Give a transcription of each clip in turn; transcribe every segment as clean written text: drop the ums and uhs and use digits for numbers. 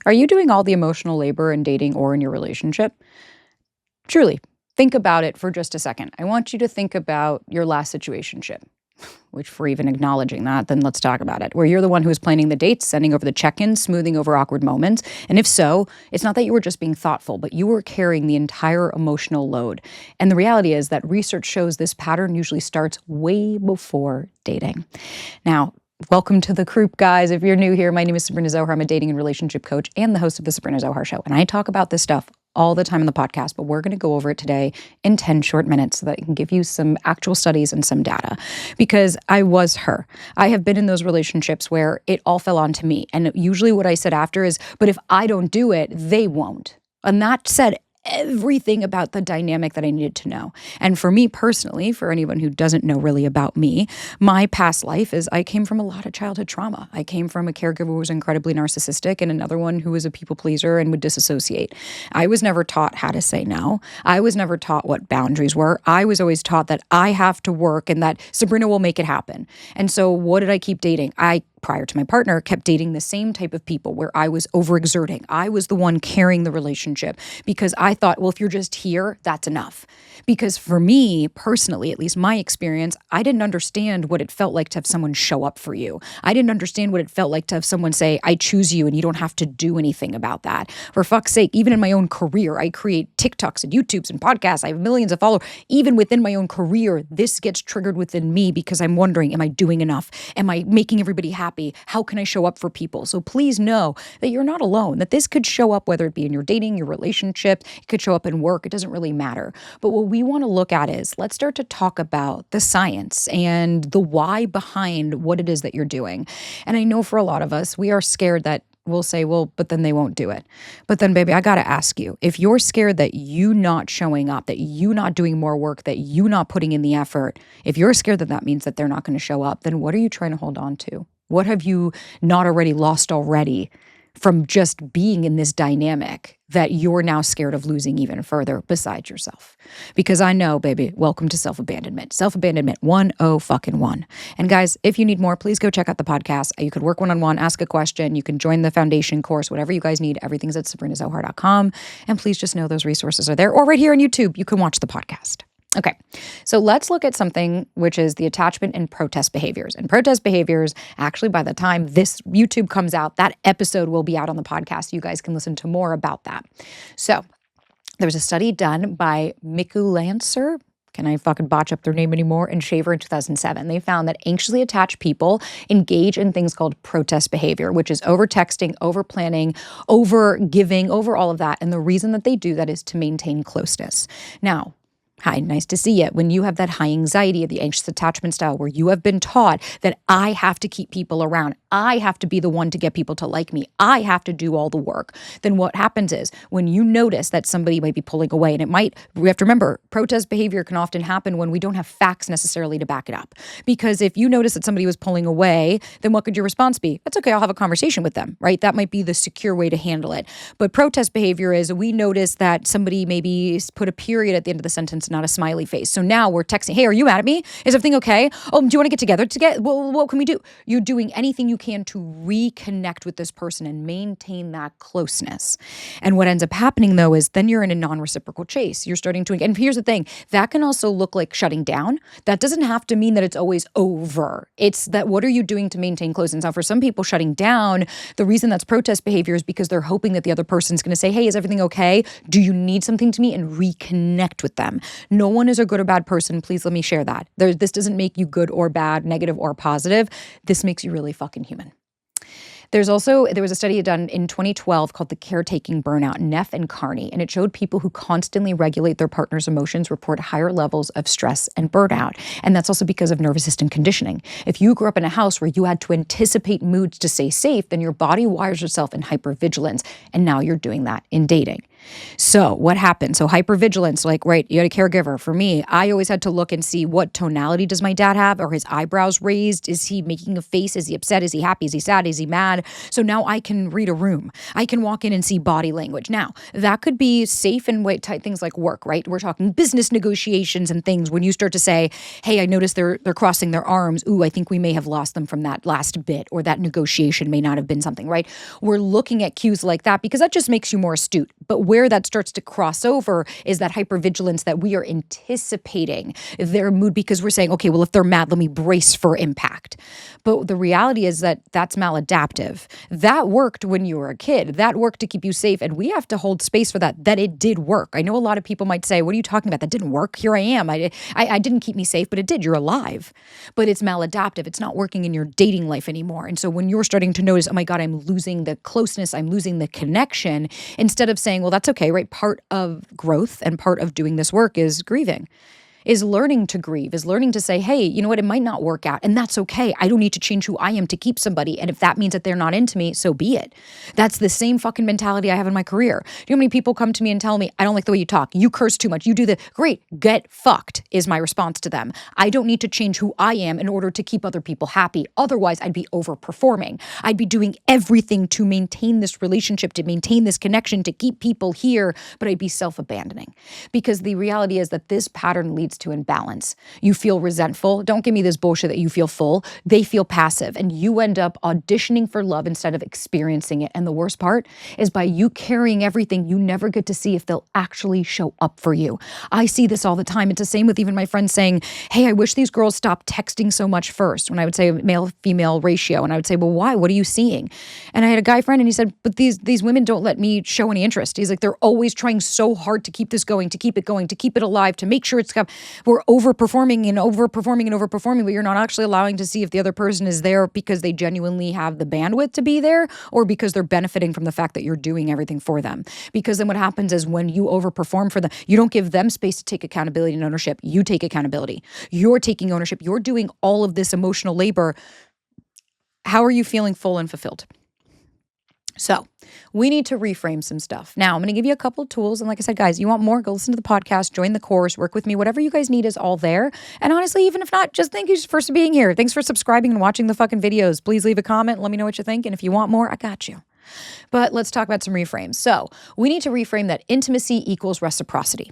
Are you doing all the emotional labor in dating or in your relationship? Truly, think about it for just a second. I want you to think about your last situationship, which for even acknowledging that, then let's talk about it. Where you're the one who was planning the dates, sending over the check-ins, smoothing over awkward moments. And if so, it's not that you were just being thoughtful, but you were carrying the entire emotional load. And the reality is that research shows this pattern usually starts way before dating. Now, welcome to the group, guys. If you're new here, my name is Sabrina Zohar. I'm a dating and relationship coach and the host of the Sabrina Zohar Show. And I talk about this stuff all the time on the podcast, but we're going to go over it today in 10 short minutes so that I can give you some actual studies and some data. Because I was her. I have been in those relationships where it all fell onto me. And usually what I said after is, but if I don't do it, they won't. And that said everything about the dynamic that I needed to know. And for me personally, for anyone who doesn't know really about me, my past life is I came from a lot of childhood trauma. I came from a caregiver who was incredibly narcissistic and another one who was a people pleaser and would disassociate. I was never taught how to say no. I was never taught what boundaries were. I was always taught that I have to work and that Sabrina will make it happen. And so what did I keep dating? Prior to my partner, kept dating the same type of people where I was overexerting. I was the one carrying the relationship because I thought, well, if you're just here, that's enough. Because for me personally, at least my experience, I didn't understand what it felt like to have someone show up for you. I didn't understand what it felt like to have someone say, I choose you and you don't have to do anything about that. For fuck's sake, even in my own career, I create TikToks and YouTubes and podcasts. I have millions of followers. Even within my own career, this gets triggered within me because I'm wondering, am I doing enough? Am I making everybody happy? How can I show up for people? So please know that you're not alone, that this could show up, whether it be in your dating, your relationship, it could show up in work. It doesn't really matter. But what we want to look at is let's start to talk about the science and the why behind what it is that you're doing. And I know for a lot of us, we are scared that we'll say, well, but then they won't do it. But then, baby, I got to ask you, if you're scared that you not showing up, that you not doing more work, that you not putting in the effort, if you're scared that that means that they're not going to show up, then what are you trying to hold on to? What have you not already lost already from just being in this dynamic that you're now scared of losing even further besides yourself? Because I know, baby, welcome to self-abandonment. Self-abandonment 101. And guys, if you need more, please go check out the podcast. You could work one-on-one, ask a question. You can join the foundation course, whatever you guys need. Everything's at sabrinazohar.com. And please just know those resources are there. Or right here on YouTube, you can watch the podcast. Okay, so let's look at something which is the attachment and protest behaviors. And protest behaviors, actually, by the time this YouTube comes out, that episode will be out on the podcast. You guys can listen to more about that. So there was a study done by Mikulancer. Can I fucking botch up their name anymore? And Shaver in 2007. They found that anxiously attached people engage in things called protest behavior, which is over texting, over planning, over giving, over all of that. And the reason that they do that is to maintain closeness. Now, hi, nice to see you. When you have that high anxiety, the anxious attachment style, where you have been taught that I have to keep people around, I have to be the one to get people to like me, I have to do all the work, then what happens is when you notice that somebody might be pulling away, and we have to remember, protest behavior can often happen when we don't have facts necessarily to back it up. Because if you notice that somebody was pulling away, then what could your response be? That's okay, I'll have a conversation with them, right? That might be the secure way to handle it. But protest behavior is we notice that somebody maybe put a period at the end of the sentence, not a smiley face. So now we're texting, hey, are you mad at me? Is everything okay? Oh, do you want to get together? Well, what can we do? You're doing anything you can to reconnect with this person and maintain that closeness. And what ends up happening, though, is then you're in a non-reciprocal chase. You're starting to, and here's the thing, that can also look like shutting down. That doesn't have to mean that it's always over. It's that what are you doing to maintain closeness? Now, for some people, shutting down, the reason that's protest behavior is because they're hoping that the other person's going to say, hey, is everything okay? Do you need something to me? And reconnect with them. No one is a good or bad person. Please let me share that. This doesn't make you good or bad, negative or positive. This makes you really fucking human. There was a study done in 2012 called the Caretaking Burnout, Neff and Carney, and it showed people who constantly regulate their partner's emotions report higher levels of stress and burnout. And that's also because of nervous system conditioning. If you grew up in a house where you had to anticipate moods to stay safe, then your body wires itself in hypervigilance. And now you're doing that in dating. So what happened? So hypervigilance, like, right, you had a caregiver. For me, I always had to look and see what tonality does my dad have? Are his eyebrows raised? Is he making a face? Is he upset? Is he happy? Is he sad? Is he mad? So now I can read a room. I can walk in and see body language. Now, that could be safe and weight type things like work, right? We're talking business negotiations and things. When you start to say, hey, I noticed they're crossing their arms. Ooh, I think we may have lost them from that last bit, or that negotiation may not have been something, right? We're looking at cues like that because that just makes you more astute. But where that starts to cross over is that hypervigilance, that we are anticipating their mood because we're saying, okay, well, if they're mad, let me brace for impact. But the reality is that that's maladaptive. That worked when you were a kid. That worked to keep you safe. And we have to hold space for that it did work. I know a lot of people might say, what are you talking about? That didn't work. Here I am. I didn't keep me safe, but it did. You're alive. But it's maladaptive. It's not working in your dating life anymore. And so when you're starting to notice, oh my God, I'm losing the closeness, I'm losing the connection, instead of saying, well, that's okay, right? Part of growth and part of doing this work is grieving. Is learning to grieve, is learning to say, hey, you know what, it might not work out, and that's okay. I don't need to change who I am to keep somebody, and if that means that they're not into me, so be it. That's the same fucking mentality I have in my career. Do you know how many people come to me and tell me, I don't like the way you talk, you curse too much, you do the, great, get fucked, is my response to them. I don't need to change who I am in order to keep other people happy. Otherwise, I'd be overperforming. I'd be doing everything to maintain this relationship, to maintain this connection, to keep people here, but I'd be self-abandoning. Because the reality is that this pattern leads to imbalance. You feel resentful. Don't give me this bullshit that you feel full. They feel passive, and you end up auditioning for love instead of experiencing it. And the worst part is, by you carrying everything, you never get to see if they'll actually show up for you. I see this all the time. It's the same with even my friends saying, hey, I wish these girls stopped texting so much first, when I would say male-female ratio. And I would say, well, why? What are you seeing? And I had a guy friend and he said, but these women don't let me show any interest. He's like, they're always trying so hard to keep this going, to keep it going, to keep it alive, to make sure it's we're overperforming and overperforming and overperforming, but you're not actually allowing to see if the other person is there because they genuinely have the bandwidth to be there, or because they're benefiting from the fact that you're doing everything for them. Because then what happens is, when you overperform for them, you don't give them space to take accountability and ownership. You take accountability. You're taking ownership. You're doing all of this emotional labor. How are you feeling full and fulfilled? So we need to reframe some stuff. Now, I'm going to give you a couple tools. And like I said, guys, you want more, go listen to the podcast, join the course, work with me. Whatever you guys need is all there. And honestly, even if not, just thank you for being here. Thanks for subscribing and watching the fucking videos. Please leave a comment. Let me know what you think. And if you want more, I got you. But let's talk about some reframes. So we need to reframe that intimacy equals reciprocity,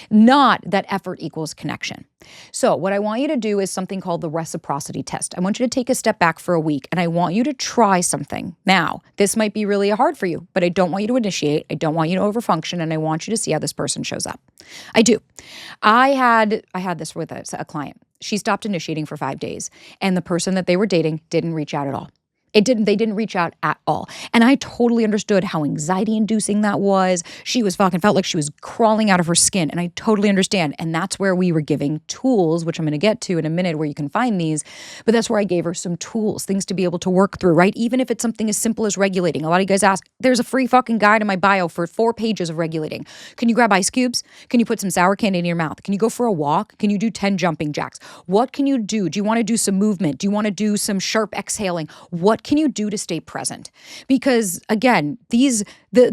not that effort equals connection. So what I want you to do is something called the reciprocity test. I want you to take a step back for a week, and I want you to try something. Now, this might be really hard for you, but I don't want you to initiate. I don't want you to overfunction, and I want you to see how this person shows up. I do. I had this with a client. She stopped initiating for 5 days, and the person that they were dating didn't reach out at all. They didn't reach out at all. And I totally understood how anxiety inducing that was. She felt like she was crawling out of her skin. And I totally understand. And that's where we were giving tools, which I'm going to get to in a minute, where you can find these. But that's where I gave her some tools, things to be able to work through, right? Even if it's something as simple as regulating. A lot of you guys ask, there's a free fucking guide in my bio for 4 pages of regulating. Can you grab ice cubes? Can you put some sour candy in your mouth? Can you go for a walk? Can you do 10 jumping jacks? What can you do? Do you want to do some movement? Do you want to do some sharp exhaling? What can you do to stay present? Because again,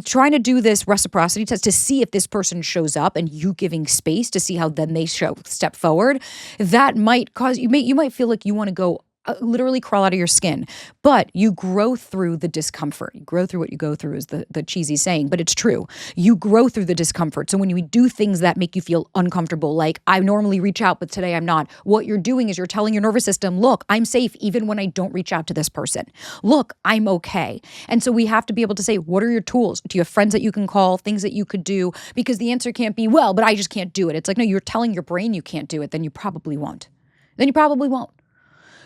trying to do this reciprocity test to see if this person shows up, and you giving space to see how then they step forward, that might cause you might feel like you want to go literally crawl out of your skin, but you grow through the discomfort. You grow through what you go through is the cheesy saying, but it's true. You grow through the discomfort. So when you do things that make you feel uncomfortable, like I normally reach out, but today I'm not, what you're doing is you're telling your nervous system, look, I'm safe even when I don't reach out to this person. Look, I'm okay. And so we have to be able to say, what are your tools? Do you have friends that you can call, things that you could do? Because the answer can't be, well, but I just can't do it. It's like, no, you're telling your brain you can't do it, then you probably won't.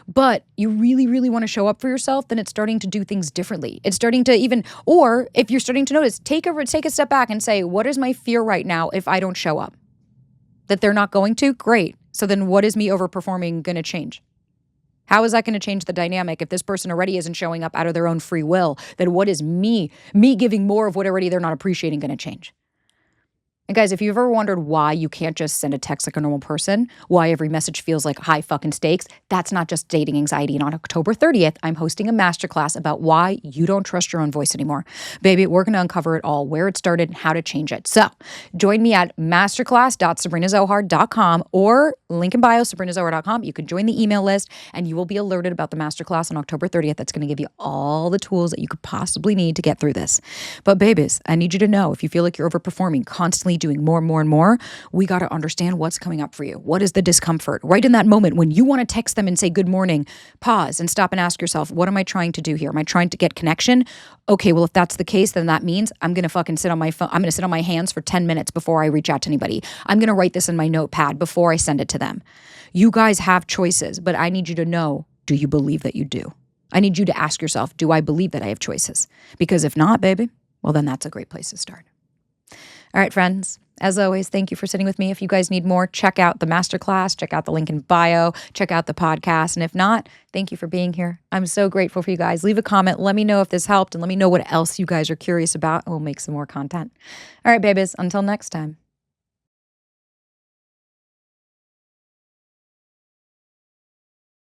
But you really, really want to show up for yourself, then it's starting to do things differently. It's starting to or if you're starting to notice, take a step back and say, what is my fear right now if I don't show up? That they're not going to? Great. So then what is me overperforming going to change? How is that going to change the dynamic? If this person already isn't showing up out of their own free will, then what is me giving more of what already they're not appreciating going to change? And guys, if you've ever wondered why you can't just send a text like a normal person, why every message feels like high fucking stakes, that's not just dating anxiety. And on October 30th, I'm hosting a masterclass about why you don't trust your own voice anymore. Baby, we're going to uncover it all, where it started and how to change it. So join me at masterclass.sabrinazohar.com or link in bio, sabrinazohar.com. You can join the email list and you will be alerted about the masterclass on October 30th. That's going to give you all the tools that you could possibly need to get through this. But babies, I need you to know, if you feel like you're overperforming, constantly doing more and more and more, we got to understand what's coming up for you. What is the discomfort? Right in that moment when you want to text them and say good morning, pause and stop and ask yourself, what am I trying to do here? Am I trying to get connection? Okay, well, if that's the case, then that means I'm going to fucking sit on my phone. I'm going to sit on my hands for 10 minutes before I reach out to anybody. I'm going to write this in my notepad before I send it to them. You guys have choices, but I need you to know, do you believe that you do? I need you to ask yourself, do I believe that I have choices? Because if not, baby, well, then that's a great place to start. All right, friends. As always, thank you for sitting with me. If you guys need more, check out the masterclass, check out the link in bio, check out the podcast. And if not, thank you for being here. I'm so grateful for you guys. Leave a comment. Let me know if this helped and let me know what else you guys are curious about and we'll make some more content. All right, babies, until next time.